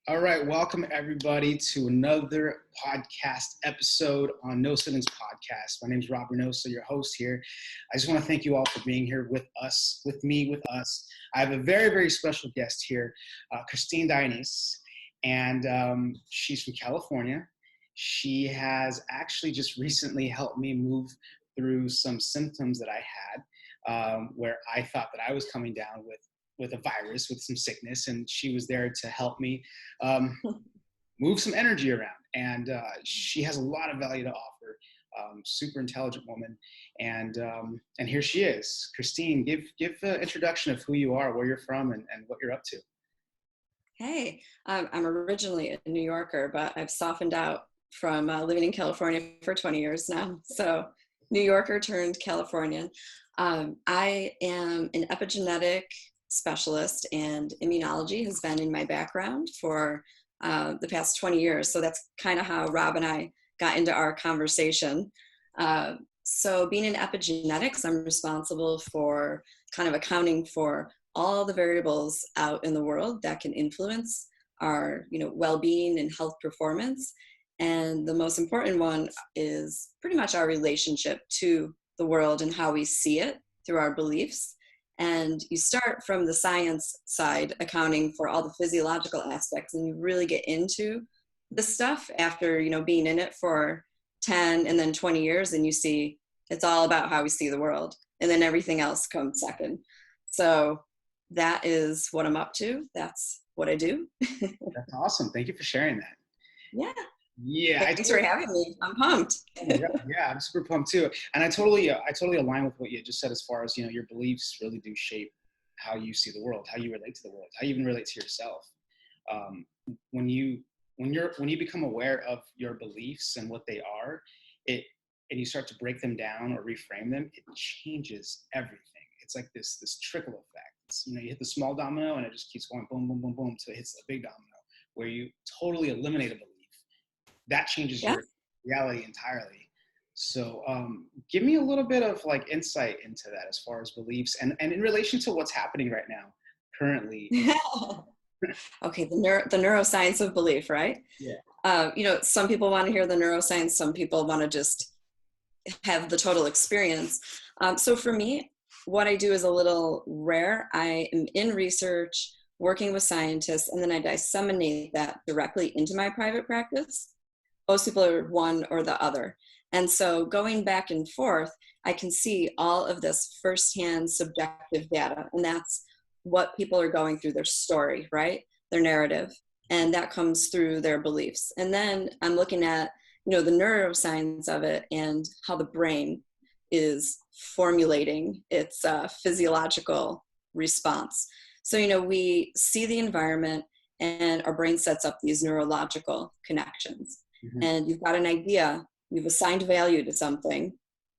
All right, welcome everybody to another podcast episode on No Sittings Podcast. My name is Rob Reynosa, your host here. I just want to thank you all for being here with us, with me, with us. I have a very, very special guest here, Christine Dionese, and she's from California. She has actually just recently helped me move through some symptoms that I had, where I thought that I was coming down with a virus, with some sickness, and she was there to help me move some energy around. And she has a lot of value to offer. Super intelligent woman, and here she is. Christine, give the introduction of who you are, where you're from, and what you're up to. Hey, I'm originally a New Yorker, but I've softened out from living in California for 20 years now. So New Yorker turned Californian. I am an epigenetic specialist, and immunology has been in my background for the past 20 years. So that's kind of how Rob and I got into our conversation. So being in epigenetics, I'm responsible for kind of accounting for all the variables out in the world that can influence our, well-being and health performance. And the most important one is pretty much our relationship to the world and how we see it through our beliefs. And you start from the science side, accounting for all the physiological aspects, and you really get into the stuff after, being in it for 10 and then 20 years, and you see it's all about how we see the world. And then everything else comes second. So that is what I'm up to. That's what I do. That's awesome. Thank you for sharing that. Yeah. Yeah. Thanks for having me. I'm pumped. Yeah, I'm super pumped too. And I totally align with what you just said as far as, your beliefs really do shape how you see the world, how you relate to the world, how you even relate to yourself. When you become aware of your beliefs and what they are, and you start to break them down or reframe them, it changes everything. It's like this trickle effect. It's, you hit the small domino and it just keeps going boom, boom, boom, boom, so it hits the big domino where you totally eliminate a belief. That changes your reality entirely. So give me a little bit of insight into that as far as beliefs and in relation to what's happening right now currently. Okay, the neuroscience of belief, right? Yeah. Some people want to hear the neuroscience, some people want to just have the total experience. So for me, what I do is a little rare. I am in research, working with scientists, and then I disseminate that directly into my private practice. Most people are one or the other. And so going back and forth, I can see all of this firsthand subjective data. And that's what people are going through, their story, right? Their narrative. And that comes through their beliefs. And then I'm looking at, the neuroscience of it and how the brain is formulating its physiological response. So, we see the environment and our brain sets up these neurological connections. Mm-hmm. And you've got an idea, you've assigned value to something,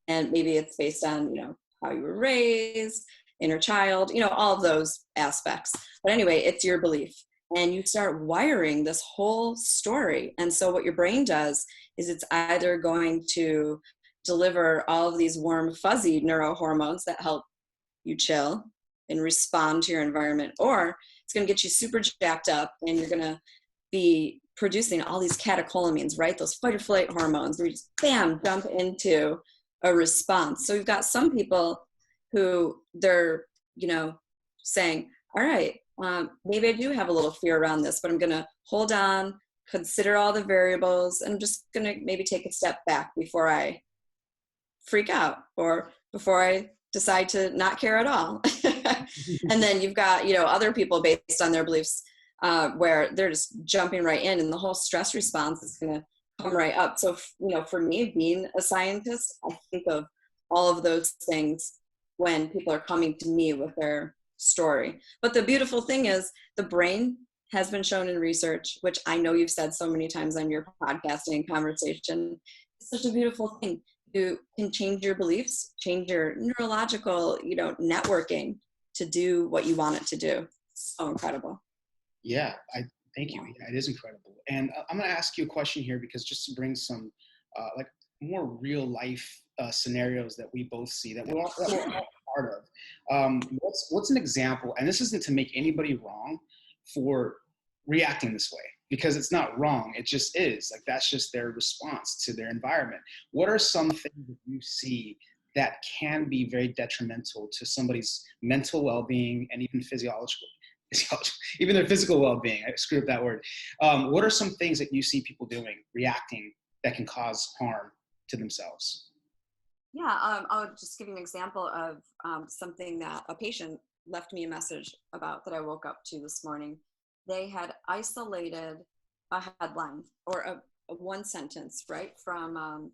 and maybe it's based on, how you were raised, inner child, all of those aspects. But anyway, it's your belief. And you start wiring this whole story. And so what your brain does is it's either going to deliver all of these warm, fuzzy neurohormones that help you chill and respond to your environment, or it's going to get you super jacked up and you're going to be producing all these catecholamines, right? Those fight or flight hormones where you just, bam, jump into a response. So we've got some people who they're, saying, all right, maybe I do have a little fear around this, but I'm going to hold on, consider all the variables, and I'm just going to maybe take a step back before I freak out or before I decide to not care at all. And then you've got, other people based on their beliefs where they're just jumping right in and the whole stress response is going to come right up. So, for me, being a scientist, I think of all of those things when people are coming to me with their story. But the beautiful thing is the brain has been shown in research, which I know you've said so many times on your podcasting conversation. It's such a beautiful thing. You can change your beliefs, change your neurological, networking to do what you want it to do. So incredible. Yeah, thank you. Yeah, it is incredible. And I'm going to ask you a question here because just to bring some more real life scenarios that we both see that we're all part of. What's an example? And this isn't to make anybody wrong for reacting this way. because it's not wrong. It just is. Like, that's just their response to their environment. What are some things that you see that can be very detrimental to somebody's mental well-being and even even their physical well-being? I screwed up that word. What are some things that you see people doing, reacting, that can cause harm to themselves? Yeah, I'll just give you an example of something that a patient left me a message about that I woke up to this morning. They had isolated a headline or a one sentence, right, from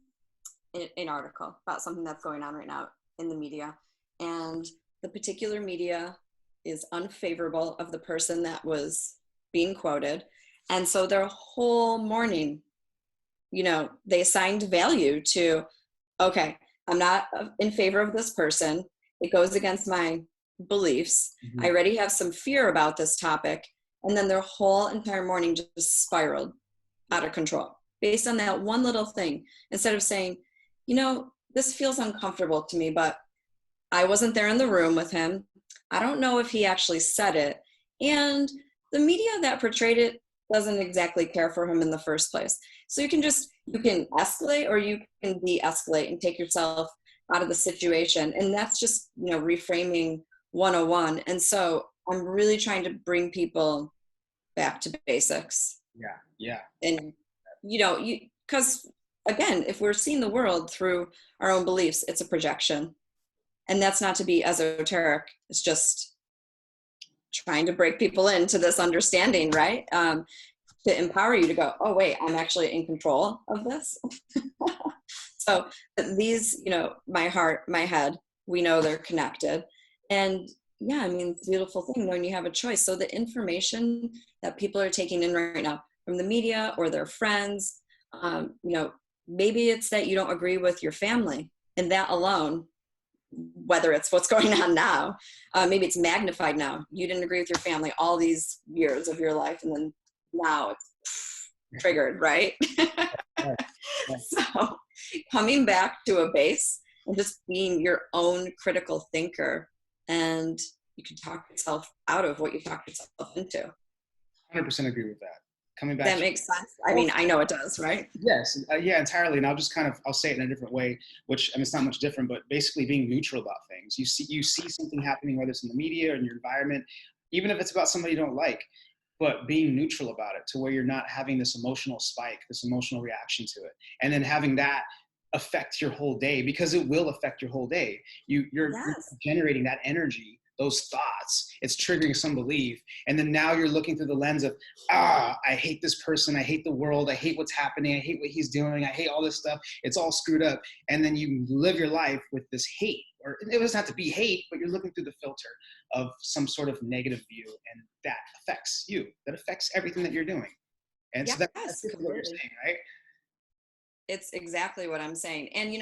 an article about something that's going on right now in the media. And the particular media is unfavorable of the person that was being quoted. And so their whole morning, they assigned value to, okay, I'm not in favor of this person. It goes against my beliefs. I already have some fear about this topic. And then their whole entire morning just spiraled out of control based on that one little thing. Instead of saying, this feels uncomfortable to me, but I wasn't there in the room with him. I don't know if he actually said it. And the media that portrayed it doesn't exactly care for him in the first place. So you can escalate, or you can de-escalate and take yourself out of the situation. And that's just, reframing 101. And so I'm really trying to bring people back to basics. Yeah. And, because again, if we're seeing the world through our own beliefs, it's a projection. And that's not to be esoteric. It's just trying to break people into this understanding, right? To empower you to go, oh, wait, I'm actually in control of this. So these, my heart, my head, we know they're connected. And yeah, I mean, it's a beautiful thing when you have a choice. So the information that people are taking in right now from the media or their friends, maybe it's that you don't agree with your family, and that alone, whether it's what's going on now, maybe it's magnified now. You didn't agree with your family all these years of your life, and then now it's triggered, right? So coming back to a base and just being your own critical thinker, and you can talk yourself out of what you talk yourself into. 100% agree with that. Coming back. That makes sense. I mean, I know it does, right? Yes. Yeah, entirely. And I'll say it in a different way, which, I mean, it's not much different, but basically being neutral about things. You see something happening, whether it's in the media or in your environment, even if it's about somebody you don't like, but being neutral about it to where you're not having this emotional spike, this emotional reaction to it. And then having that affect your whole day, because it will affect your whole day. You're generating that energy, those thoughts, it's triggering some belief. And then now you're looking through the lens of, I hate this person. I hate the world. I hate what's happening. I hate what he's doing. I hate all this stuff. It's all screwed up. And then you live your life with this hate, or it doesn't have to be hate, but you're looking through the filter of some sort of negative view. And that affects you. That affects everything that you're doing. And so that's what you're saying, right? It's exactly what I'm saying. And,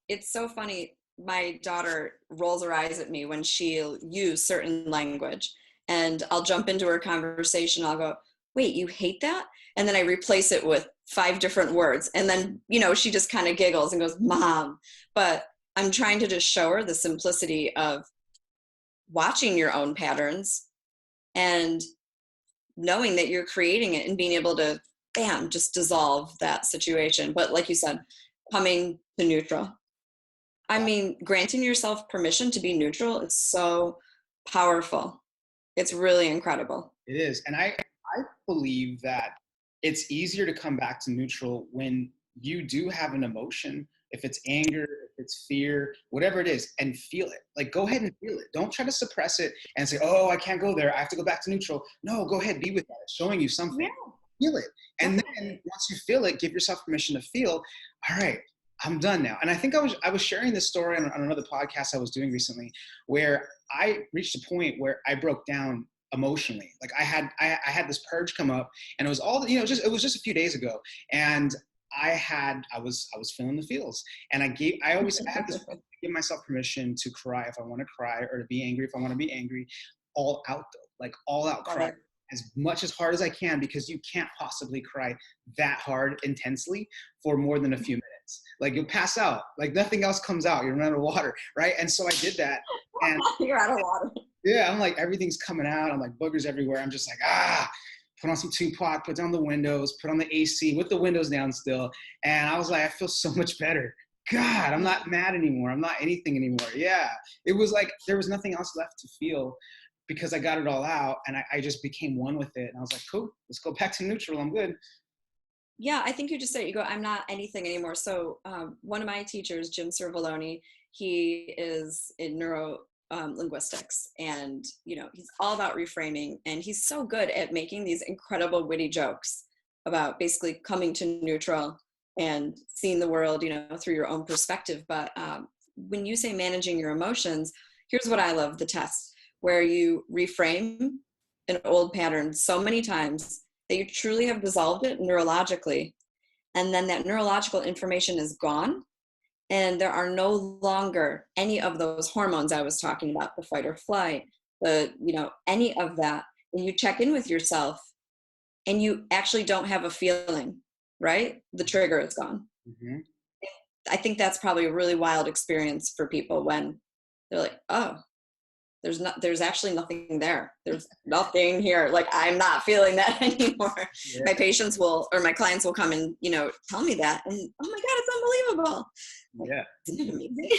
it's so funny. My daughter rolls her eyes at me when she'll use certain language, and I'll jump into her conversation. I'll go, wait, you hate that? And then I replace it with 5 different words. And then, she just kind of giggles and goes, Mom. But I'm trying to just show her the simplicity of watching your own patterns and knowing that you're creating it and being able to, bam, just dissolve that situation. But like you said, coming to neutral. I mean, granting yourself permission to be neutral is so powerful. It's really incredible. It is. And I believe that it's easier to come back to neutral when you do have an emotion, if it's anger, if it's fear, whatever it is, and feel it. Like, go ahead and feel it. Don't try to suppress it and say, oh, I can't go there. I have to go back to neutral. No, go ahead, be with that. It's showing you something. Yeah. Feel it. And then once you feel it, give yourself permission to feel, all right, I'm done now. And I think I was sharing this story on another podcast I was doing recently, where I reached a point where I broke down emotionally. Like I had this purge come up, and it was all, it was just a few days ago. And I was feeling the feels, and I had this give myself permission to cry if I want to cry, or to be angry if I want to be angry, all out though, like all out cry. As much as hard as I can, because you can't possibly cry that hard intensely for more than a few minutes. Like, you'll pass out, like nothing else comes out. You're running out of water, right? And so I did that. And you're out of water. Yeah, I'm like, everything's coming out. I'm like, boogers everywhere. I'm just like, put on some Tupac, put down the windows, put on the AC with the windows down still. And I was like, I feel so much better. God, I'm not mad anymore. I'm not anything anymore. Yeah. It was like, there was nothing else left to feel because I got it all out and I just became one with it. And I was like, cool, let's go back to neutral. I'm good. Yeah, I think you just said, you go, I'm not anything anymore. So one of my teachers, Jim Cervelloni, he is in neuro linguistics, and he's all about reframing, and he's so good at making these incredible witty jokes about basically coming to neutral and seeing the world through your own perspective. But when you say managing your emotions, here's what I love: the test where you reframe an old pattern so many times that you truly have dissolved it neurologically, and then that neurological information is gone, and there are no longer any of those hormones I was talking about, the fight or flight, any of that. And you check in with yourself and you actually don't have a feeling, right? The trigger is gone. Mm-hmm. I think that's probably a really wild experience for people when they're like, oh, there's actually nothing there. There's nothing here. Like, I'm not feeling that anymore. Yeah. My patients or my clients will come and, tell me that. And oh my God, it's unbelievable. Yeah. Isn't it amazing?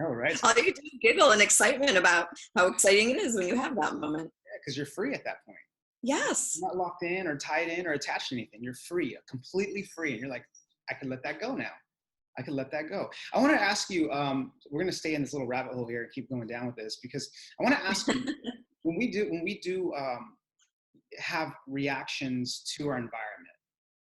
Oh, right. All you do is giggle in excitement about how exciting it is when you have that moment. Yeah, because you're free at that point. Yes. You're not locked in or tied in or attached to anything. You're free, completely free. And you're like, I can let that go now. I could let that go. I want to ask you, we're going to stay in this little rabbit hole here and keep going down with this, because I want to ask you, when we do have reactions to our environment,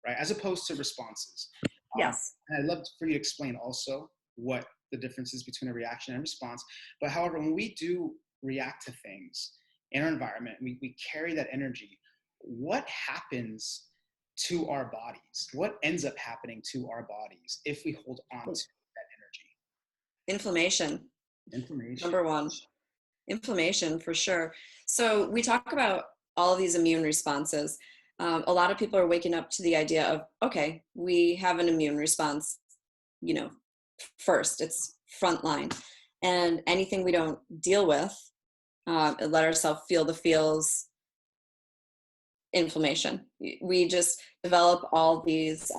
right, as opposed to responses. Yes. And I'd love for you to explain also what the difference is between a reaction and response. But however, when we do react to things in our environment, we carry that energy. What happens to our bodies? What ends up happening to our bodies if we hold on to that energy? Inflammation. Number one. Inflammation, for sure. So we talk about all of these immune responses. A lot of people are waking up to the idea of, okay, we have an immune response, first, it's frontline. And anything we don't deal with, let ourselves feel the feels, inflammation. We just develop all these,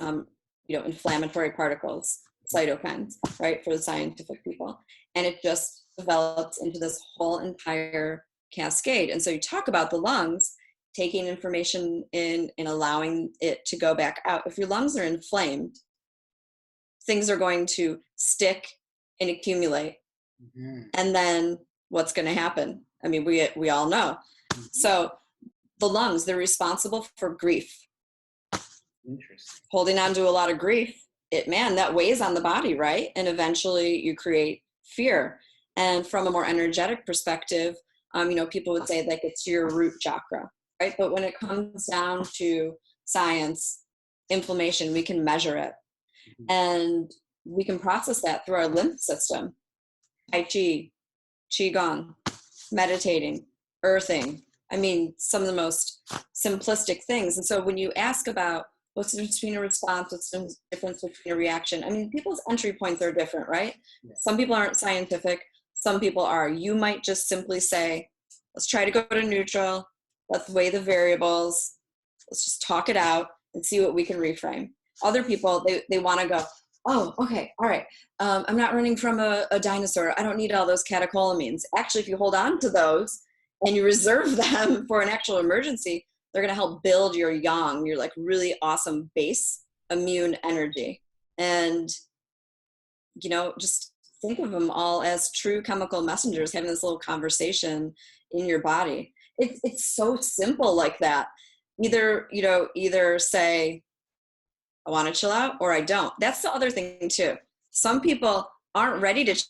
inflammatory particles, cytokines, right, for the scientific people. And it just develops into this whole entire cascade. And so you talk about the lungs taking information in and allowing it to go back out. If your lungs are inflamed, things are going to stick and accumulate. Mm-hmm. And then what's going to happen? I mean, we all know. Mm-hmm. So the lungs, they're responsible for grief. Interesting. Holding on to a lot of grief, that weighs on the body, right? And eventually you create fear. And from a more energetic perspective, people would say like it's your root chakra, right? But when it comes down to science, inflammation, we can measure it. Mm-hmm. And we can process that through our lymph system. Tai Chi, Qigong, meditating, earthing. I mean, some of the most simplistic things. And so when you ask about what's the difference between a response, what's the difference between a reaction, I mean, people's entry points are different, right? Yeah. Some people aren't scientific. Some people are. You might just simply say, let's try to go to neutral. Let's weigh the variables. Let's just talk it out and see what we can reframe. Other people, they want to go, oh, okay, all right. I'm not running from a dinosaur. I don't need all those catecholamines. Actually, if you hold on to those and you reserve them for an actual emergency, they're going to help build your yang, your like really awesome base immune energy. And, just think of them all as true chemical messengers having this little conversation in your body. It's so simple like that. Either say, I want to chill out or I don't. That's the other thing too. Some people aren't ready to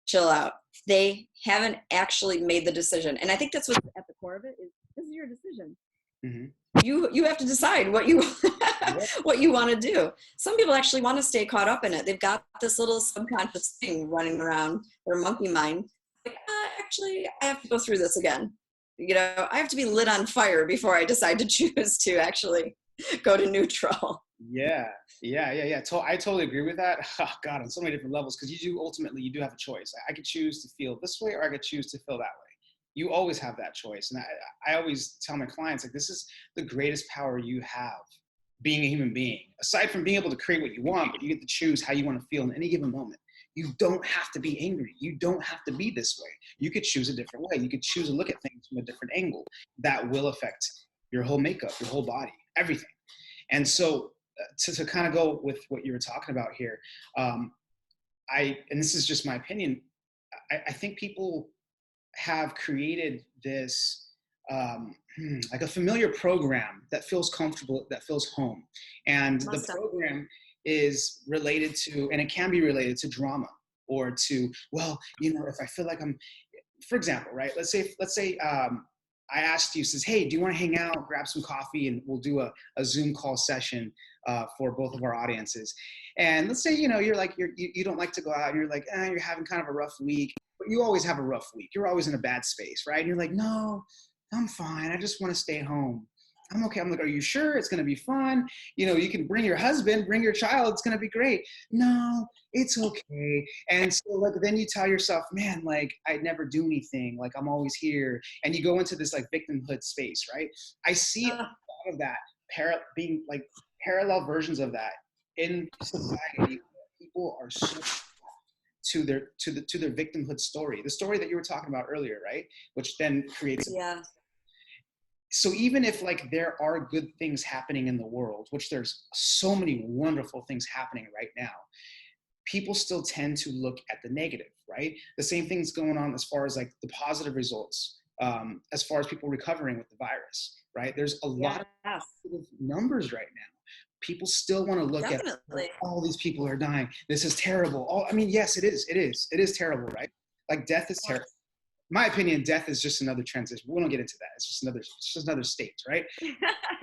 chill out. They haven't actually made the decision. And I think that's what's at the core of it is this is your decision. Mm-hmm. You have to decide what you what you want to do. Some people actually want to stay caught up in it. They've got this little subconscious thing running around their monkey mind. Like, actually, I have to go through this again. I have to be lit on fire before I decide to choose to actually go to neutral. Yeah. I totally agree with that. Oh God, on so many different levels, because you do have a choice. I could choose to feel this way or I could choose to feel that way. You always have that choice. And I always tell my clients, like, this is the greatest power you have, being a human being. Aside from being able to create what you want, but you get to choose how you want to feel in any given moment. You don't have to be angry. You don't have to be this way. You could choose a different way. You could choose to look at things from a different angle. That will affect your whole makeup, your whole body, everything. And so to kind of go with what you were talking about here, and this is just my opinion, I think people have created this like a familiar program that feels comfortable, that feels home. And the program is related to, and it can be related to drama or to, well, you know, if I feel like I'm, for example, right? Let's say I asked you, says, hey, do you want to hang out, grab some coffee, and we'll do a Zoom call session for both of our audiences. And let's say, you know, you don't like to go out, and you're like, you're having kind of a rough week. But you always have a rough week. You're always in a bad space, right? And you're like, no, I'm fine. I just want to stay home. I'm okay. I'm like, are you sure? It's going to be fun. You know, you can bring your husband, bring your child. It's going to be great. No, it's okay. And so like, then you tell yourself, man, like I never do anything. Like I'm always here. And you go into this like victimhood space, right? I see a lot of that being like parallel versions of that in society. People are so to their victimhood story, the story that you were talking about earlier, right? Which then creates so even if like there are good things happening in the world, which there's so many wonderful things happening right now, people still tend to look at the negative, right? The same thing's going on as far as like the positive results, as far as people recovering with the virus, right? There's a lot of numbers right now. People still want to look at all these people are dying. This is terrible. I mean, yes, it is. It is terrible, right? Like death is terrible. In my opinion, death is just another transition. We don't get into that. It's just another state, right?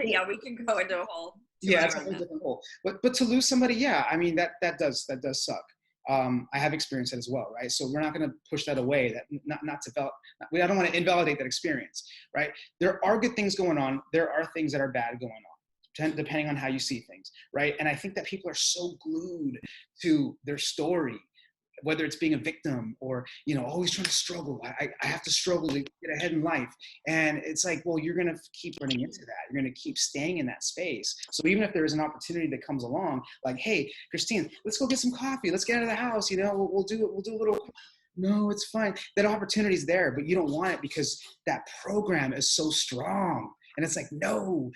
Yeah, we can go into a whole. Yeah, it's a whole different hole. But to lose somebody, yeah, I mean that does suck. I have experienced it as well, right? So we're not going to push that away. That I don't want to invalidate that experience, right? There are good things going on. There are things that are bad going on, depending on how you see things, right? And I think that people are so glued to their story, whether it's being a victim or, you know, always trying to struggle. I have to struggle to get ahead in life. And it's like, well, you're going to keep running into that. You're going to keep staying in that space. So even if there is an opportunity that comes along, like, hey, Christine, let's go get some coffee. Let's get out of the house. You know, we'll do a little, no, it's fine. That opportunity's there, but you don't want it because that program is so strong. And it's like, no,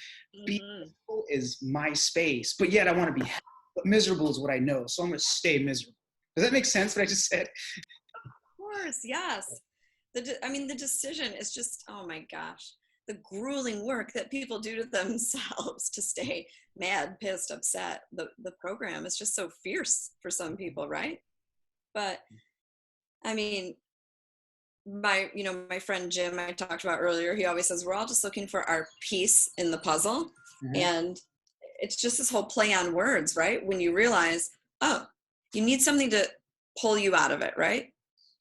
being miserable is my space, but yet I want to be happy. But miserable is what I know. So I'm going to stay miserable. Does that make sense what I just said? Of course, yes. The decision is just, oh my gosh, the grueling work that people do to themselves to stay mad, pissed, upset. The program is just so fierce for some people, right? But I mean, my friend Jim I talked about earlier, he always says we're all just looking for our piece in the puzzle. And it's just this whole play on words, right? When you realize, oh, you need something to pull you out of it, right?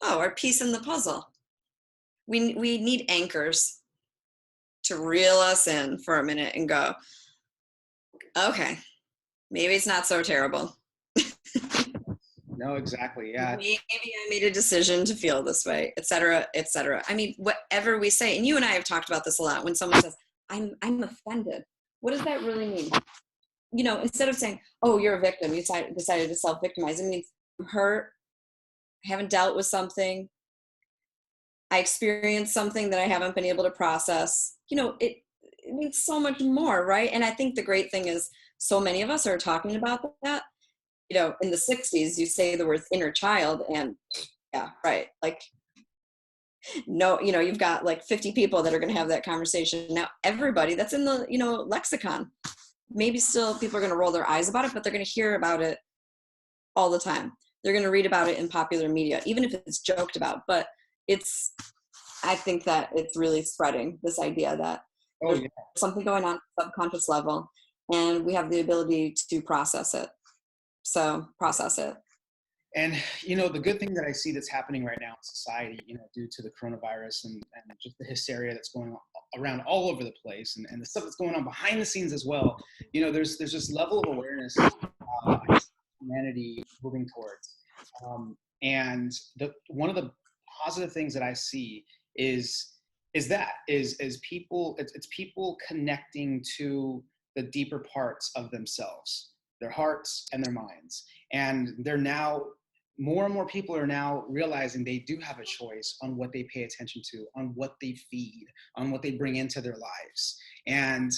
Oh, our piece in the puzzle. We need anchors to reel us in for a minute and go, okay, maybe it's not so terrible. No, exactly. Yeah. Maybe I made a decision to feel this way, et cetera, et cetera. I mean, whatever we say, and you and I have talked about this a lot. When someone says, I'm offended, what does that really mean? You know, instead of saying, oh, you're a victim, you decided to self-victimize. I mean, I'm hurt, I haven't dealt with something, I experienced something that I haven't been able to process. You know, it means so much more, right? And I think the great thing is so many of us are talking about that. You know, in the 60s, you say the words inner child and yeah, right. Like, no, you know, you've got like 50 people that are going to have that conversation. Now, everybody that's in the, you know, lexicon, maybe still people are going to roll their eyes about it, but they're going to hear about it all the time. They're going to read about it in popular media, even if it's joked about. But I think that it's really spreading this idea that there's something going on at the subconscious level, and we have the ability to process it. So process it. And, you know, the good thing that I see that's happening right now in society, you know, due to the coronavirus and just the hysteria that's going on around all over the place and the stuff that's going on behind the scenes as well, you know, there's this level of awareness humanity moving towards. And one of the positive things that I see is is people, it's people connecting to the deeper parts of themselves, their hearts and their minds. And they're now, more and more people are now realizing they do have a choice on what they pay attention to, on what they feed, on what they bring into their lives. And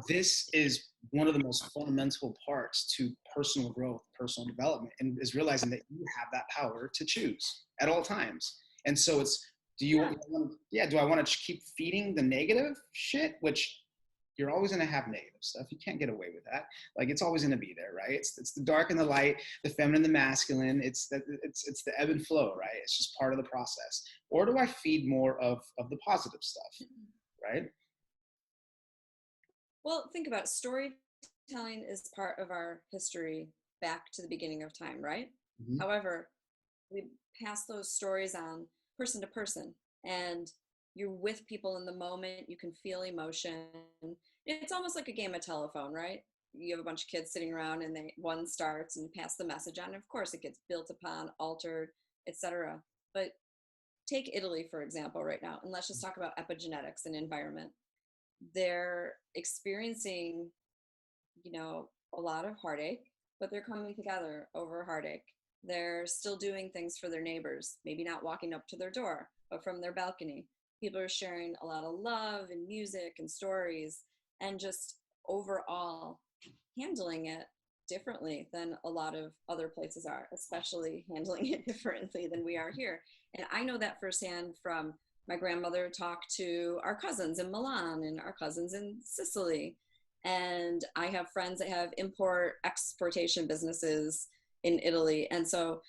this is one of the most fundamental parts to personal growth, personal development, and is realizing that you have that power to choose at all times. And so it's, do I want to keep feeding the negative shit, which you're always going to have negative stuff. You can't get away with that. Like, it's always going to be there, right? It's the dark and the light, the feminine, the masculine. It's the ebb and flow, right? It's just part of the process. Or do I feed more of the positive stuff, right? Well, think about it. Storytelling is part of our history back to the beginning of time, right? Mm-hmm. However, we pass those stories on person to person, and you're with people in the moment. You can feel emotion. It's almost like a game of telephone, right? You have a bunch of kids sitting around, and one starts and pass the message on. And of course, it gets built upon, altered, etc. But take Italy, for example, right now, and let's just talk about epigenetics and environment. They're experiencing, a lot of heartache, but they're coming together over heartache. They're still doing things for their neighbors, maybe not walking up to their door, but from their balcony. People are sharing a lot of love and music and stories, and just overall handling it differently than a lot of other places are, especially handling it differently than we are here. And I know that firsthand from my grandmother talked to our cousins in Milan and our cousins in Sicily. And I have friends that have exportation businesses in Italy. And so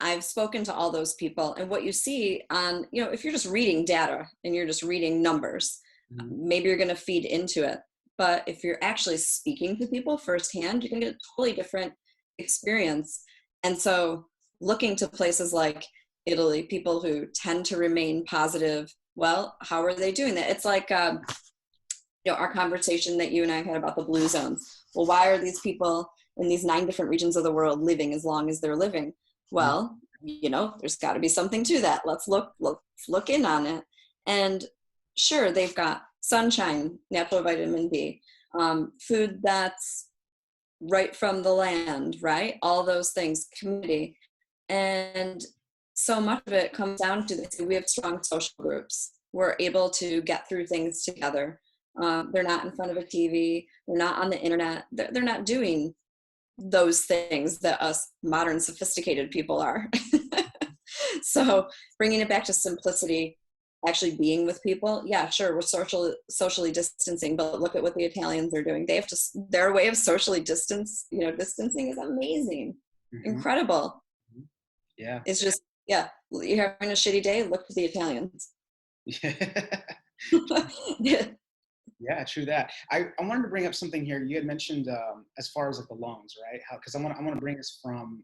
I've spoken to all those people, and what you see on, if you're just reading data and you're just reading numbers, maybe you're going to feed into it. But if you're actually speaking to people firsthand, you're going to get a totally different experience. And so looking to places like Italy, people who tend to remain positive, well, how are they doing that? It's like, our conversation that you and I had about the blue zones. Well, why are these people in these 9 different regions of the world living as long as they're living? Well, there's got to be something to that. Let's look in on it. And sure, they've got sunshine, natural vitamin D, food that's right from the land, right? All those things, community. And so much of it comes down to this. We have strong social groups. We're able to get through things together. They're not in front of a TV. They're not on the internet. They're not doing those things that us modern sophisticated people are. So bringing it back to simplicity, actually being with people. Yeah, sure, we're socially distancing, but look at what the Italians are doing. Their way of socially distancing is amazing, incredible. Yeah. It's just, you're having a shitty day, look to the Italians. Yeah, true that. I wanted to bring up something here. You had mentioned as far as like the lungs, right? Because I want to bring us from,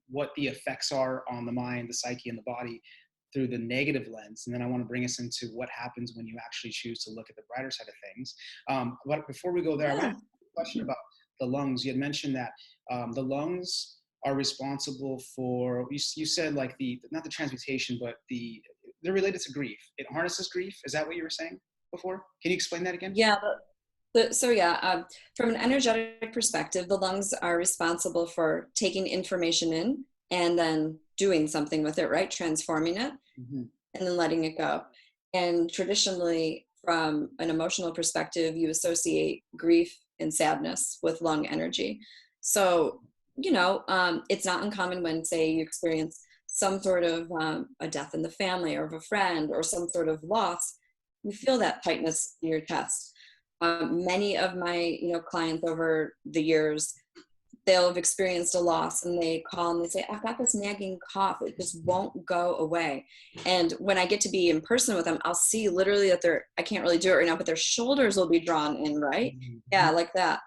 what the effects are on the mind, the psyche, and the body through the negative lens, and then I want to bring us into what happens when you actually choose to look at the brighter side of things. But before we go there, I want to ask a question about the lungs. You had mentioned that the lungs are responsible for, you said like not the transmutation, but they're related to grief. It harnesses grief. Is that what you were saying before? Can you explain that again? Yeah. From an energetic perspective, the lungs are responsible for taking information in and then doing something with it, right? Transforming it and then letting it go. And traditionally, from an emotional perspective, you associate grief and sadness with lung energy. So, it's not uncommon when, say, you experience some sort of a death in the family or of a friend or some sort of loss, you feel that tightness in your chest. Many of my clients over the years, they'll have experienced a loss and they call and they say, I've got this nagging cough. It just won't go away. And when I get to be in person with them, I'll see literally that I can't really do it right now, but their shoulders will be drawn in, right? Yeah, like that.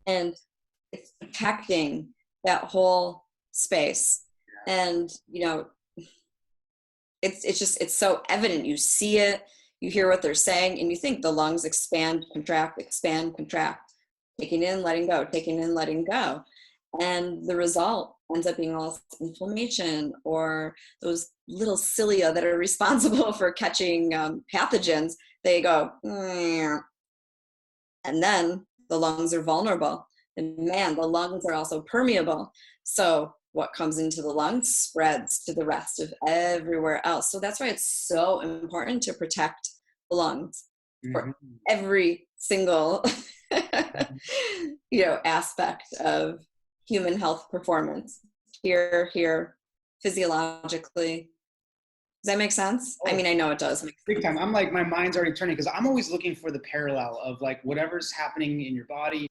And it's protecting that whole space. And, it's so evident. You see it. You hear what they're saying, and you think the lungs expand, contract, taking in, letting go, taking in, letting go. And the result ends up being all inflammation or those little cilia that are responsible for catching pathogens, they go, and then the lungs are vulnerable. And man, the lungs are also permeable. So what comes into the lungs spreads to the rest of everywhere else. So that's why it's so important to protect the lungs for every single aspect of human health performance, here, physiologically. Does that make sense? I mean, I know it does. Big time. I'm like, my mind's already turning because I'm always looking for the parallel of like whatever's happening in your body,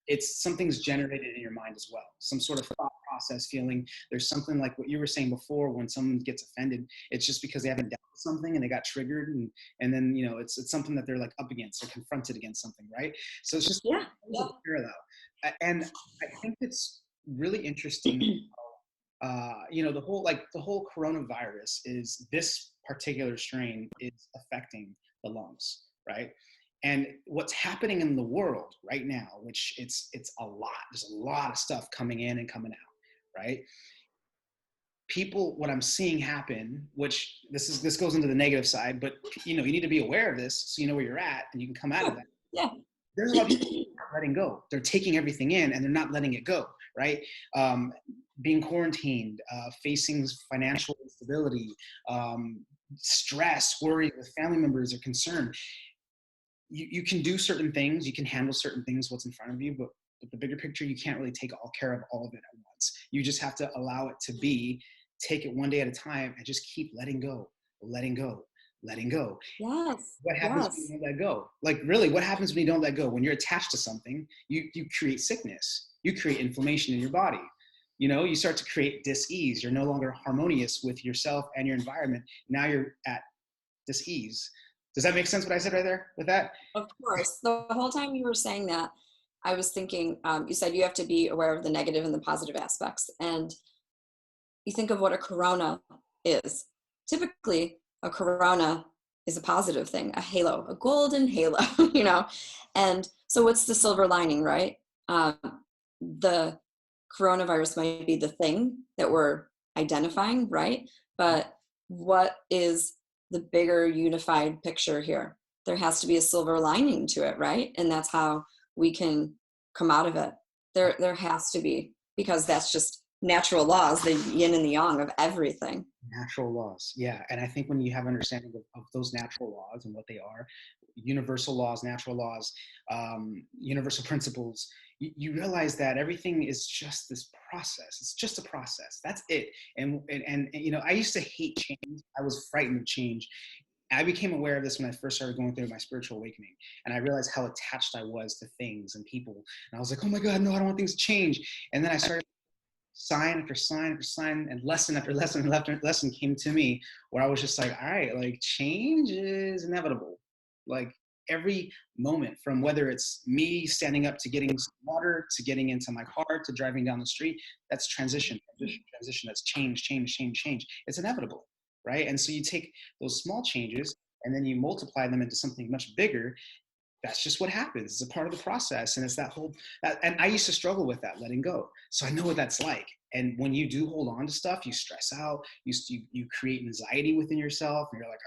it's something's generated in your mind as well. Some sort of thought process, feeling. There's something like what you were saying before, when someone gets offended, it's just because they haven't dealt with something and they got triggered, and then it's something that they're like up against or confronted against something, right? So it's just a parallel, and I think it's really interesting. The whole coronavirus is, this particular strain is affecting the lungs, right? And what's happening in the world right now, which it's a lot, there's a lot of stuff coming in and coming out, right? People, what I'm seeing happen, which this goes into the negative side, but you need to be aware of this so you know where you're at and you can come out of that. Yeah. There's a lot of people letting go. They're taking everything in and they're not letting it go, right? Being quarantined, facing financial instability, stress, worry with family members or concern. You can do certain things, you can handle certain things, what's in front of you, but the bigger picture, you can't really take all care of all of it at once. You just have to allow it to be, take it one day at a time, and just keep letting go. Yes. What happens when you don't let go? Like, really, what happens when you don't let go? When you're attached to something, you create sickness. You create inflammation in your body. You start to create dis-ease. You're no longer harmonious with yourself and your environment. Now you're at dis-ease. Does that make sense what I said right there with that? Of course. The whole time you were saying that, I was thinking, you said you have to be aware of the negative and the positive aspects. And you think of what a corona is. Typically, a corona is a positive thing, a halo, a golden halo, And so what's the silver lining, right? The coronavirus might be the thing that we're identifying, right? But what is the bigger unified picture here? There has to be a silver lining to it, right? And that's how we can come out of it. There has to be, because that's just natural laws, the yin and the yang of everything. Natural laws, yeah. And I think when you have understanding of those natural laws and what they are, universal laws, natural laws, universal principles, you realize that everything is just this process. It's just a process. That's it. And I used to hate change. I was frightened of change. I became aware of this when I first started going through my spiritual awakening, and I realized how attached I was to things and people. And I was like, oh my God, no, I don't want things to change. And then I started sign after sign after sign, and lesson after lesson after lesson came to me, where I was just like, all right, like, change is inevitable. Like, every moment, from whether it's me standing up to getting some water, to getting into my car, to driving down the street, that's transition. That's change. It's inevitable, right? And so you take those small changes and then you multiply them into something much bigger. That's just what happens. It's a part of the process. And it's and I used to struggle with that, letting go. So I know what that's like. And when you do hold on to stuff, you stress out, you create anxiety within yourself, and you're like,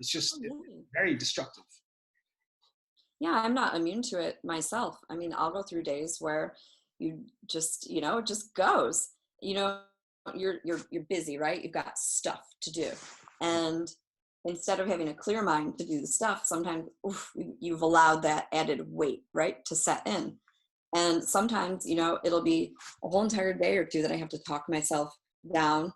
it's just it's very destructive. Yeah, I'm not immune to it myself. I mean, I'll go through days where you just, it just goes. You're busy, right? You've got stuff to do. And instead of having a clear mind to do the stuff, sometimes you've allowed that added weight, right, to set in. And sometimes, it'll be a whole entire day or two that I have to talk myself down,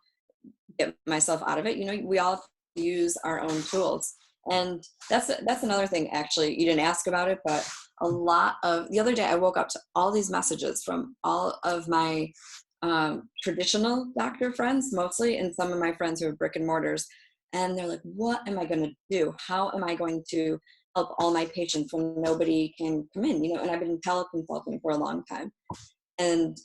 get myself out of it. We all have to use our own tools. And that's another thing, actually. You didn't ask about it, but the other day I woke up to all these messages from all of my traditional doctor friends, mostly, and some of my friends who are brick and mortars. And they're like, what am I going to do? How am I going to help all my patients when nobody can come in? And I've been teleconsulting for a long time. And,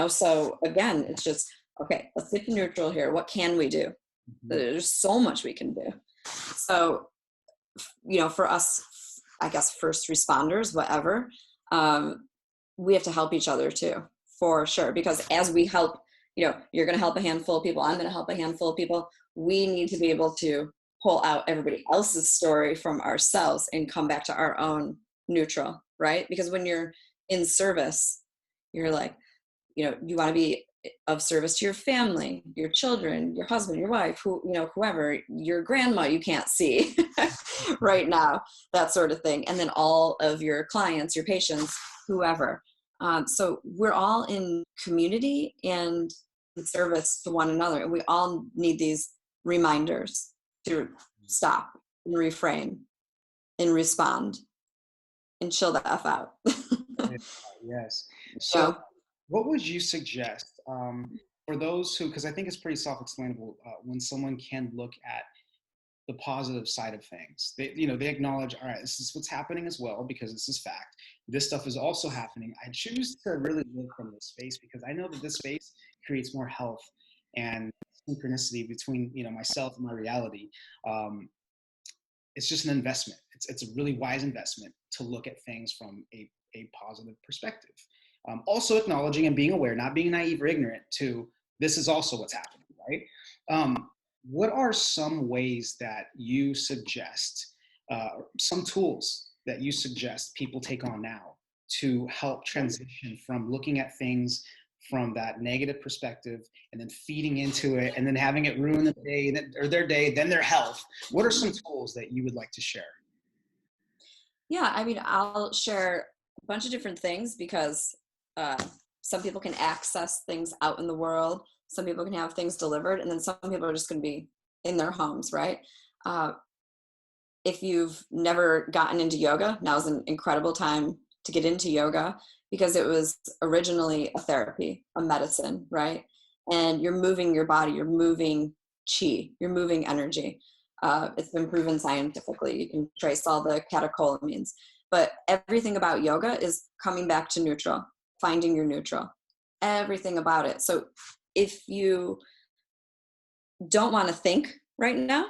so again, it's just, okay, let's get to neutral here. What can we do? There's so much we can do. So, for us, I guess, first responders, whatever, we have to help each other too, for sure. Because as we help you're going to help a handful of people. I'm going to help a handful of people. We need to be able to pull out everybody else's story from ourselves and come back to our own neutral, right? Because when you're in service, you're like, you want to be of service to your family, your children, your husband, your wife, whoever, your grandma you can't see right now, that sort of thing. And then all of your clients, your patients, whoever. So we're all in community and in service to one another. And we all need these reminders to stop and reframe and respond and chill the F out. Yes. So what would you suggest for those who, because I think it's pretty self-explainable, when someone can look at the positive side of things, they acknowledge, all right, this is what's happening as well, because this is fact. This stuff is also happening. I choose to really live from this space because I know that this space creates more health and synchronicity between, myself and my reality. It's just an investment. It's a really wise investment to look at things from a positive perspective. Also acknowledging and being aware, not being naive or ignorant to this is also what's happening, right? What are some ways that you suggest, some tools that you suggest people take on now to help transition from looking at things from that negative perspective and then feeding into it and then having it ruin the day or their day, then their health? What are some tools that you would like to share? Yeah, I'll share a bunch of different things because some people can access things out in the world. Some people can have things delivered, and then some people are just going to be in their homes, right? If you've never gotten into yoga, now's an incredible time to get into yoga because it was originally a therapy, a medicine, right? And you're moving your body, you're moving chi, you're moving energy. It's been proven scientifically. You can trace all the catecholamines. But everything about yoga is coming back to neutral, finding your neutral, everything about it. So if you don't want to think right now,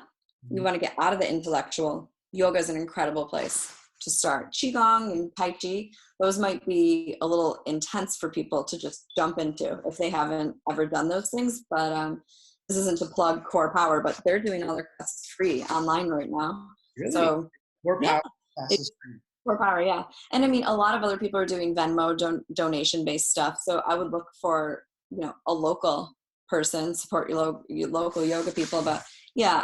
you want to get out of the intellectual, yoga is an incredible place to start. Qigong and Tai Chi, those might be a little intense for people to just jump into if they haven't ever done those things. But this isn't to plug Core Power, but they're doing all their classes free online right now. Really? So Core Power classes free. Core Power, yeah. And a lot of other people are doing Venmo donation-based stuff. So I would look for, a local person, support your local yoga people. But yeah,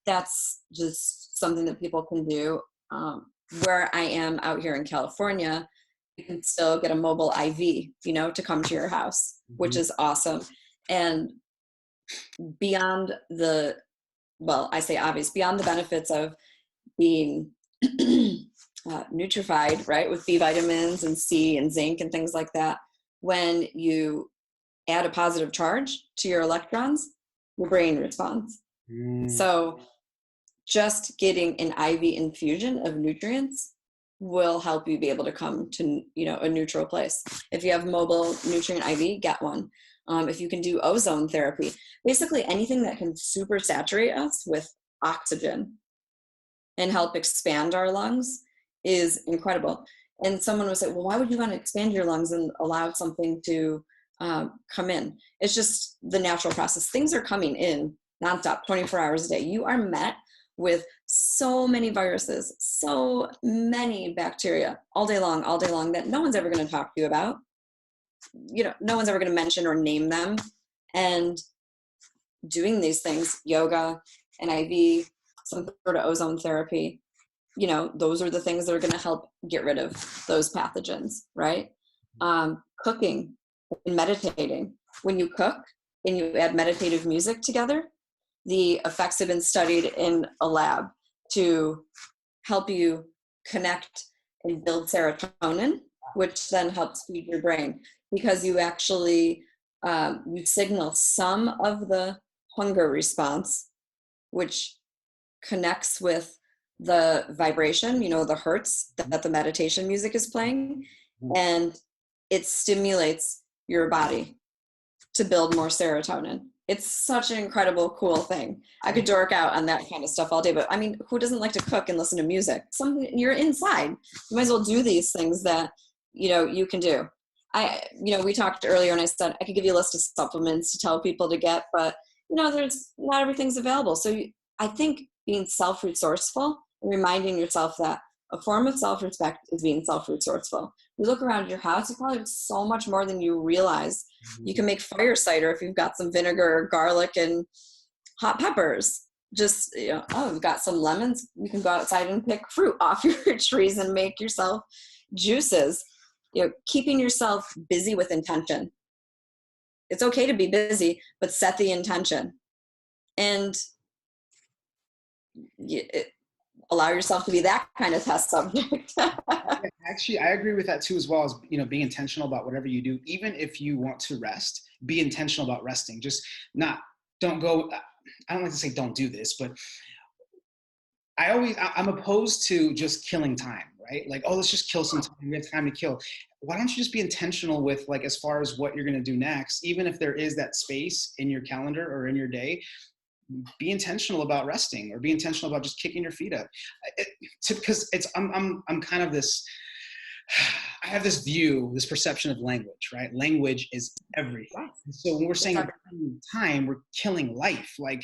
that's just something that people can do. Where I am out here in California, you can still get a mobile IV, to come to your house, which is awesome. And beyond I say obvious, beyond the benefits of being nutrified, right, with B vitamins and C and zinc and things like that, when you add a positive charge to your electrons, your brain responds. So just getting an IV infusion of nutrients will help you be able to come to, a neutral place. If you have mobile nutrient IV, get one. If you can do ozone therapy, basically anything that can super saturate us with oxygen and help expand our lungs is incredible. And someone would say, well, why would you want to expand your lungs and allow something to come in? It's just the natural process. Things are coming in nonstop, 24 hours a day. You are met with so many viruses, so many bacteria all day long that no one's ever going to talk to you about. No one's ever going to mention or name them. And doing these things, yoga, an IV, some sort of ozone therapy, those are the things that are going to help get rid of those pathogens, right? Cooking and meditating. When you cook and you add meditative music together, the effects have been studied in a lab to help you connect and build serotonin, which then helps feed your brain, because you actually you signal some of the hunger response, which connects with the vibration, the hertz that the meditation music is playing, and it stimulates your body to build more serotonin. It's such an incredible, cool thing. I could dork out on that kind of stuff all day, but who doesn't like to cook and listen to music? You're inside. You might as well do these things that, you can do. we talked earlier and I said I could give you a list of supplements to tell people to get, but there's not everything's available. So I think being self-resourceful and reminding yourself that a form of self-respect is being self-resourceful. You look around your house, you probably have so much more than you realize. You can make fire cider if you've got some vinegar, garlic, and hot peppers. Just, we've got some lemons. You can go outside and pick fruit off your trees and make yourself juices. Keeping yourself busy with intention. It's okay to be busy, but set the intention. And allow yourself to be that kind of test subject. Actually, I agree with that too, as well as, being intentional about whatever you do. Even if you want to rest, be intentional about resting. Just don't go, I don't like to say don't do this, but I'm opposed to just killing time, right? Like, oh, let's just kill some time. We have time to kill. Why don't you just be intentional with, like, as far as what you're going to do next, even if there is that space in your calendar or in your day, be intentional about resting, or be intentional about just kicking your feet up. Because I'm kind of this, I have this view, this perception of language, right? Language is everything. So when we're saying time, we're killing life. Like,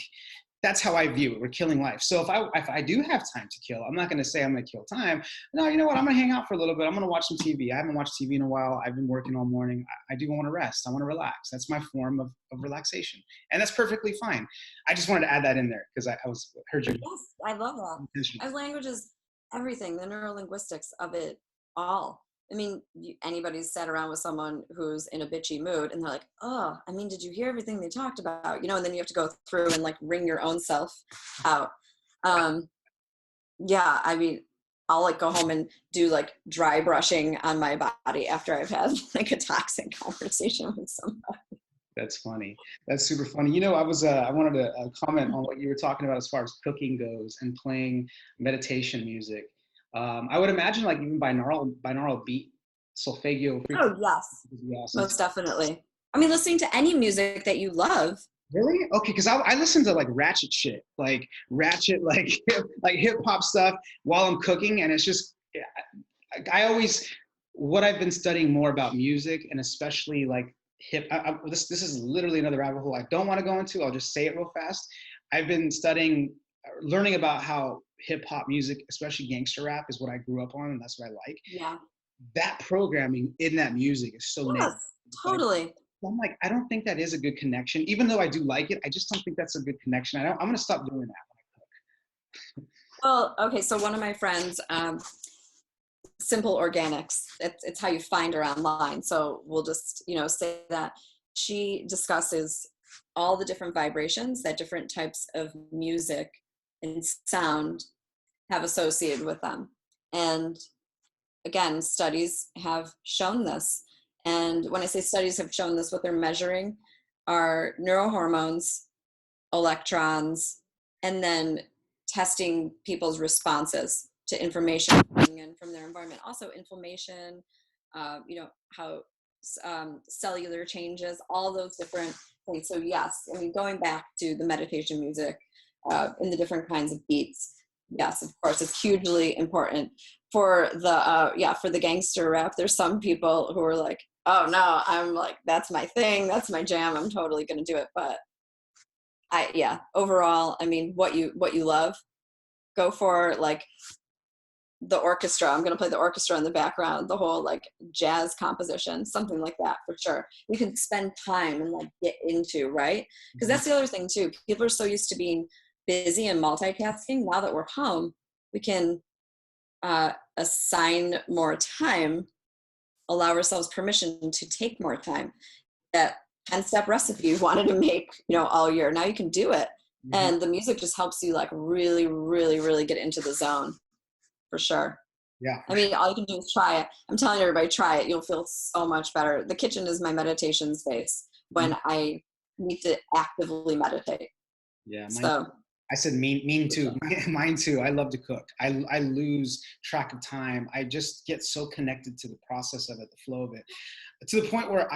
that's how I view it. We're killing life. So if I do have time to kill, I'm not going to say I'm going to kill time. No, you know what? I'm going to hang out for a little bit. I'm going to watch some TV. I haven't watched TV in a while. I've been working all morning. I do want to rest. I want to relax. That's my form of relaxation. And that's perfectly fine. I just wanted to add that in there because I heard you. Yes, I love that. As language is everything, the neurolinguistics of it all. I mean, anybody's sat around with someone who's in a bitchy mood and they're like, oh, did you hear everything they talked about? And then you have to go through and like wring your own self out. I'll like go home and do like dry brushing on my body after I've had like a toxic conversation with somebody. That's funny. That's super funny. I wanted to comment on what you were talking about as far as cooking goes and playing meditation music. I would imagine, like, even binaural beat, solfeggio. Oh, yes. Awesome. Most definitely. Listening to any music that you love. Really? Okay, because I listen to like ratchet shit, like hip hop stuff while I'm cooking, and it's just, what I've been studying more about music, and especially like this is literally another rabbit hole I don't want to go into. I'll just say it real fast. I've been learning about how hip hop music, especially gangster rap, is what I grew up on, and that's what I like. Yeah. That programming in that music is so negative. Totally. I'm like, I don't think that is a good connection. Even though I do like it, I just don't think that's a good connection. I'm going to stop doing that when I cook. Well, okay. So one of my friends, Simple Organics, it's how you find her online. So we'll just, say that she discusses all the different vibrations that different types of music and sound have associated with them. And again, studies have shown this. And when I say studies have shown this, what they're measuring are neurohormones, electrons, and then testing people's responses to information coming in from their environment. Also inflammation, how cellular changes, all those different things. So yes, going back to the meditation music and the different kinds of beats, yes, of course, it's hugely important. For the gangster rap, there's some people who are like, oh no, I'm like, that's my thing, that's my jam, I'm totally gonna do it. But overall, what you love, go for like the orchestra. I'm gonna play the orchestra in the background, the whole like jazz composition, something like that for sure. You can spend time and like get into, right? Because that's the other thing too. People are so used to being busy and multitasking. Now that we're home, we can assign more time, allow ourselves permission to take more time. That 10-step recipe you wanted to make, all year, now you can do it. Mm-hmm. And the music just helps you like really, really, really get into the zone, for sure. Yeah. All you can do is try it. I'm telling everybody, try it. You'll feel so much better. The kitchen is my meditation space when mm-hmm. I need to actively meditate. Yeah. I said mean too. Mine too. I love to cook. I lose track of time. I just get so connected to the process of it, the flow of it, to the point where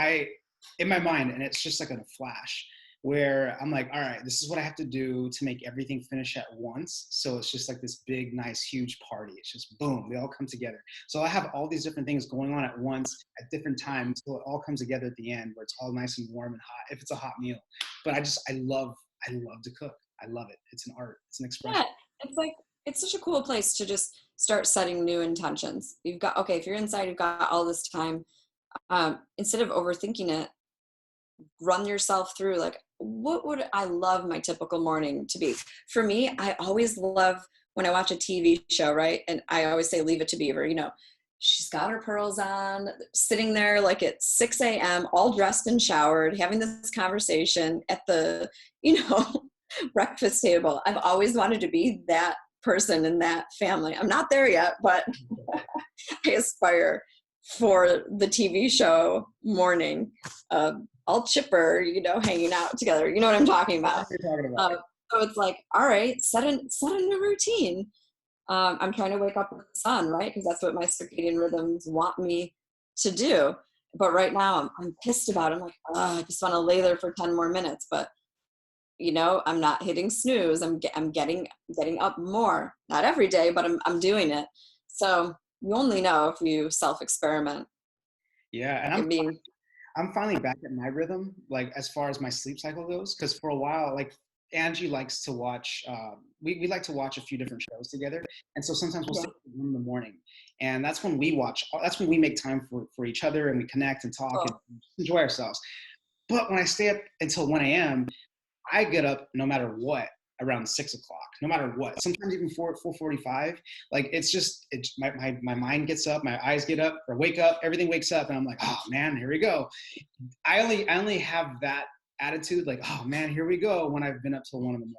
in my mind, and it's just like in a flash, where I'm like, all right, this is what I have to do to make everything finish at once. So it's just like this big, nice, huge party. It's just boom, they all come together. So I have all these different things going on at once at different times. So it all comes together at the end where it's all nice and warm and hot, if it's a hot meal. But I love to cook. I love it. It's an art. It's an expression. Yeah, it's like it's such a cool place to just start setting new intentions. You've got, okay, if you're inside, you've got all this time. Instead of overthinking it, run yourself through like, what would I love my typical morning to be? For me, I always love when I watch a TV show, right? And I always say, leave it to Beaver. She's got her pearls on, sitting there like at 6 a.m., all dressed and showered, having this conversation at the, breakfast table. I've always wanted to be that person in that family. I'm not there yet, but I aspire for the TV show morning, all chipper, hanging out together. You know what I'm talking about? So it's like, all right, set a new routine. I'm trying to wake up with the sun, right? Because that's what my circadian rhythms want me to do. But right now I'm pissed about it. I'm like, I just want to lay there for 10 more minutes. But, I'm not hitting snooze. I'm getting up more. Not every day, but I'm doing it. So you only know if you self-experiment. Yeah, and I'm finally back at my rhythm, like as far as my sleep cycle goes, because for a while, like Angie likes to watch, we like to watch a few different shows together. And so sometimes we'll stay in the morning, and that's when we make time for each other, and we connect and talk and enjoy ourselves. But when I stay up until 1 a.m., I get up no matter what around 6 o'clock, no matter what, sometimes even 4:45. Like my mind gets up, my eyes get up or wake up, everything wakes up, and I'm like, oh man, here we go. I only have that attitude, like, oh man, here we go, when I've been up till 1 in the morning.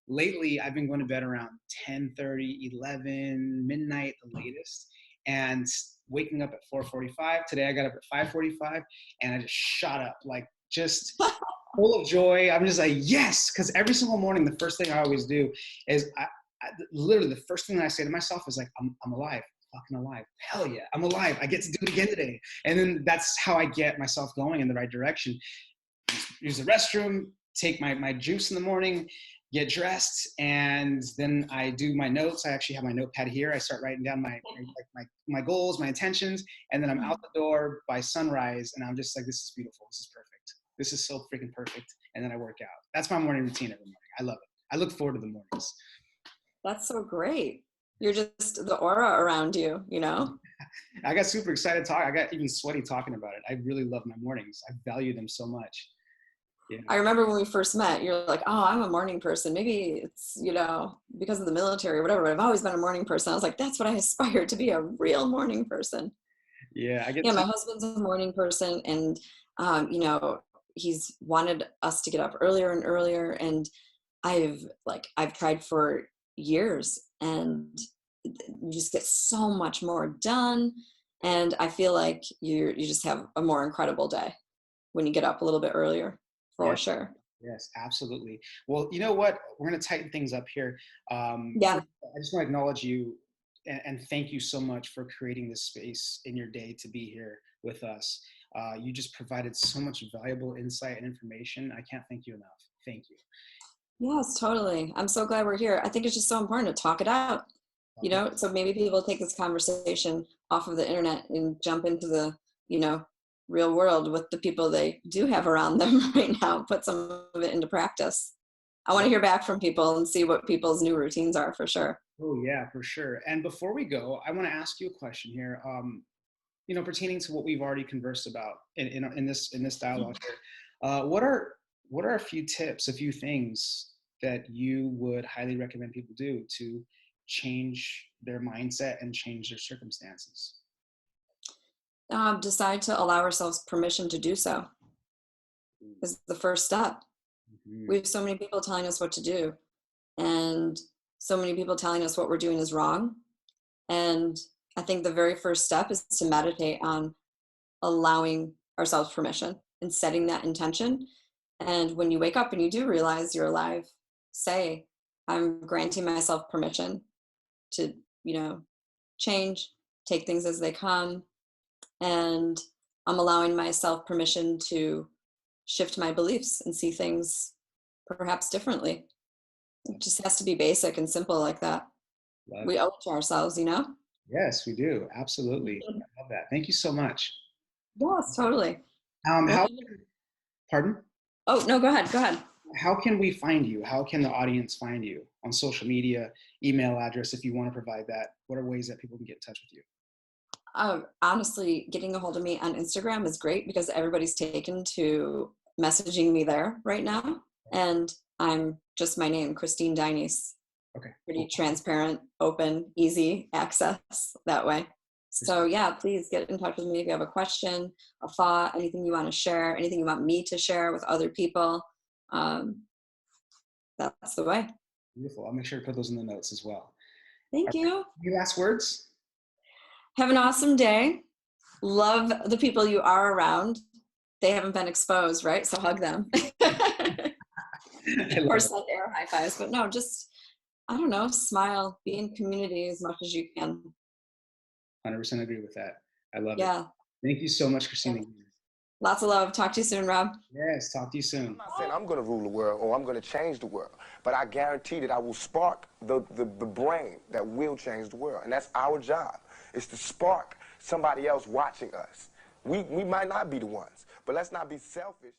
Lately, I've been going to bed around 10:30, 11, midnight, the latest, and waking up at 4:45. Today, I got up at 5:45, and I just shot up, like, just full of joy. I'm just like, yes, because every single morning, the first thing I always do is literally the first thing that I say to myself is like, I'm alive. Fucking alive. Hell yeah, I'm alive. I get to do it again today. And then that's how I get myself going in the right direction. Use the restroom, take my juice in the morning, get dressed, and then I do my notes. I actually have my notepad here. I start writing down my goals, my intentions, and then I'm out the door by sunrise, and I'm just like, this is beautiful. This is perfect. This is so freaking perfect. And then I work out. That's my morning routine every morning. I love it. I look forward to the mornings. That's so great. You're just the aura around you, I got super excited talking. I got even sweaty talking about it. I really love my mornings. I value them so much. Yeah. I remember when we first met, you're like, oh, I'm a morning person. Maybe it's, because of the military or whatever, but I've always been a morning person. I was like, that's what I aspire to be, a real morning person. Yeah. My husband's a morning person, and, he's wanted us to get up earlier and earlier. And I've tried for years, and you just get so much more done. And I feel like you just have a more incredible day when you get up a little bit earlier, for sure. Yes, absolutely. Well, you know what? We're going to tighten things up here. I just want to acknowledge you and thank you so much for creating this space in your day to be here with us. You just provided so much valuable insight and information. I can't thank you enough. Thank you. Yes, totally. I'm so glad we're here. I think it's just so important to talk it out, so maybe people take this conversation off of the internet and jump into the, real world with the people they do have around them right now, put some of it into practice. I want to hear back from people and see what people's new routines are, for sure. Oh yeah, for sure. And before we go, I want to ask you a question here, pertaining to what we've already conversed about in this dialogue here. What are a few tips, a few things that you would highly recommend people do to change their mindset and change their circumstances? Decide to allow ourselves permission to do so is the first step. Mm-hmm. We have so many people telling us what to do, and so many people telling us what we're doing is wrong. And I think the very first step is to meditate on allowing ourselves permission and setting that intention. And when you wake up and you do realize you're alive, say, I'm granting myself permission to, change, take things as they come. And I'm allowing myself permission to shift my beliefs and see things perhaps differently. It just has to be basic and simple like that. Love We it. owe it to ourselves, you know? Yes, we do. Absolutely. I love that. Thank you so much. Yes, totally. Well, How, pardon? oh, no, go ahead. Go ahead. How can we find you? How can the audience find you on social media, email address, if you want to provide that? What are ways that people can get in touch with you? Honestly, getting a hold of me on Instagram is great because everybody's taken to messaging me there right now. And I'm just my name, Christine Dionese. Okay. Pretty Cool. transparent, open, easy access that way. So yeah, please get in touch with me if you have a question, a thought, anything you want to share, anything you want me to share with other people. That's the way. Beautiful. I'll make sure to put those in the notes as well. Thank you. Any last words? Have an awesome day. Love the people you are around. They haven't been exposed, right? So hug them. Or send air high fives. But no, just, I don't know, smile, be in community as much as you can. 100% agree with that. I love it. Yeah. Thank you so much, Christine. Lots of love. Talk to you soon, Rob. Yes, talk to you soon. I'm not saying I'm going to rule the world or I'm going to change the world, but I guarantee that I will spark the brain that will change the world. And that's our job, is to spark somebody else watching us. We might not be the ones, but let's not be selfish.